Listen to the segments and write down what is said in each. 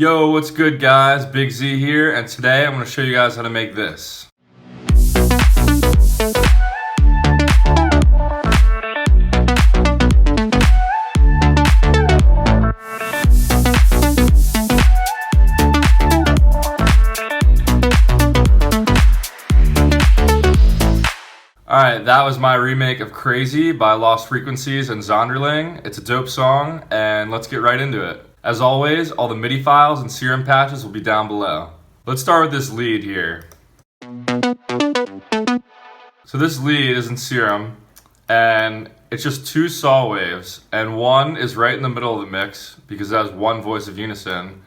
Yo, what's good guys? Big Z here, and today I'm going to show you guys how to make this. Alright, that was my remake of Crazy by Lost Frequencies and Zonderling. It's a dope song, and let's get right into it. As always, all the MIDI files and serum patches will be down below. Let's start with this lead here. So this lead is in serum, and it's just two saw waves, and one is right in the middle of the mix because it has one voice of unison,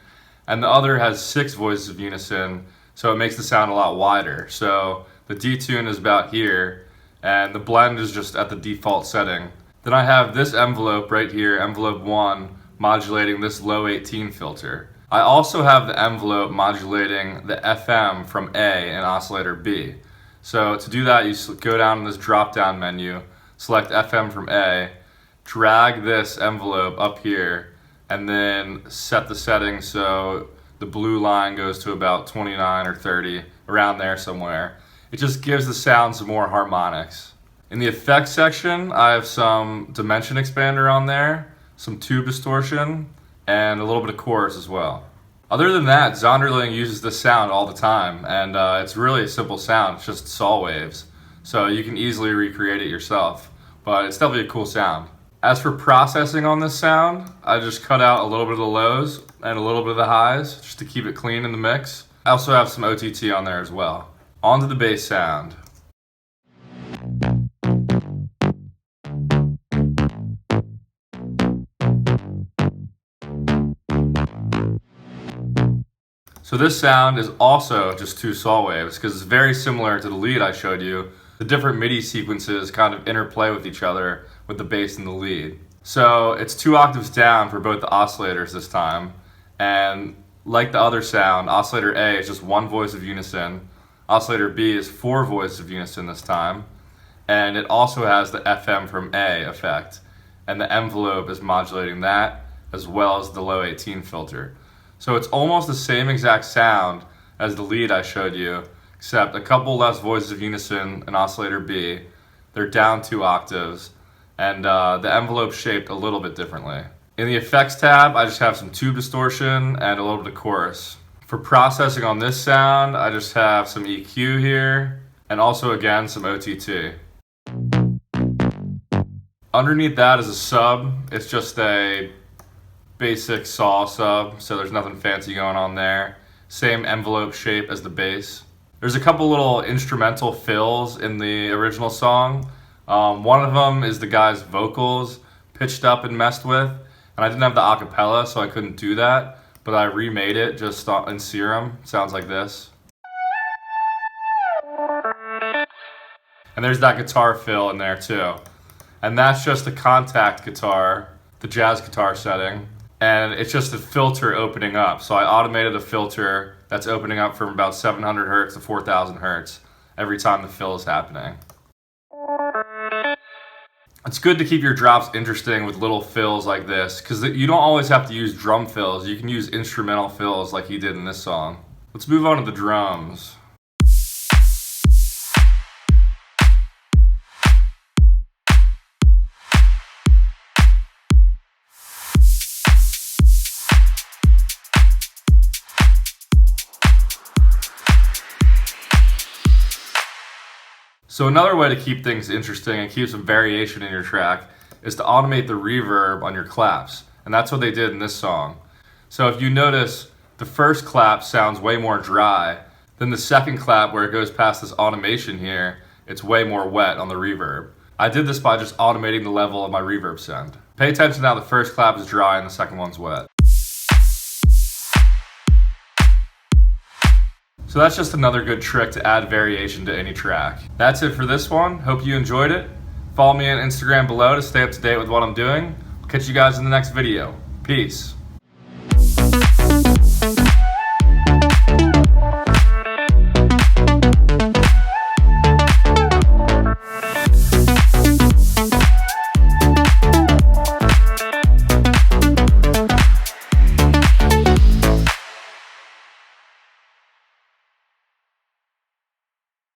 and the other has 6 voices of unison, so it makes the sound a lot wider. So the detune is about here, and the blend is just at the default setting. Then I have this envelope right here, envelope 1, modulating this low 18 filter. I also have the envelope modulating the FM from A and oscillator B. So to do that, you go down in this drop down menu, select FM from A, drag this envelope up here, and then set the settings so the blue line goes to about 29 or 30, around there somewhere. It just gives the sound some more harmonics. In the effects section, I have some dimension expander on there, some tube distortion, and a little bit of chorus as well. Other than that, Zonderling uses this sound all the time, and it's really a simple sound. It's just saw waves, so you can easily recreate it yourself, but it's definitely a cool sound. As for processing on this sound, I just cut out a little bit of the lows and a little bit of the highs, just to keep it clean in the mix. I also have some OTT on there as well. On to the bass sound. So this sound is also just 2 saw waves because it's very similar to the lead I showed you. The different MIDI sequences kind of interplay with each other with the bass and the lead. So it's 2 octaves down for both the oscillators this time. And like the other sound, oscillator A is just 1 voice of unison. Oscillator B is 4 voices of unison this time. And it also has the FM from A effect. And the envelope is modulating that as well as the low 18 filter. So it's almost the same exact sound as the lead I showed you, except a couple less voices of unison in oscillator B. They're down 2 octaves, and the envelope's shaped a little bit differently. In the effects tab, I just have some tube distortion and a little bit of chorus. For processing on this sound, I just have some EQ here, and also again some OTT. Underneath that is a sub. It's just a basic saw sub, so there's nothing fancy going on there. Same envelope shape as the bass. There's a couple little instrumental fills in the original song. One of them is the guy's vocals pitched up and messed with, and I didn't have the acapella, so I couldn't do that, but I remade it just in serum. It sounds like this. And there's that guitar fill in there too. And that's just a contact guitar, the jazz guitar setting. And it's just a filter opening up. So I automated a filter that's opening up from about 700 hertz to 4000 hertz every time the fill is happening. It's good to keep your drops interesting with little fills like this, because you don't always have to use drum fills. You can use instrumental fills like he did in this song. Let's move on to the drums. So another way to keep things interesting and keep some variation in your track is to automate the reverb on your claps. And that's what they did in this song. So if you notice, the first clap sounds way more dry than the second clap where it goes past this automation here, it's way more wet on the reverb. I did this by just automating the level of my reverb send. Pay attention how the first clap is dry and the second one's wet. So that's just another good trick to add variation to any track. That's it for this one. Hope you enjoyed it. Follow me on Instagram below to stay up to date with what I'm doing. I'll catch you guys in the next video. Peace.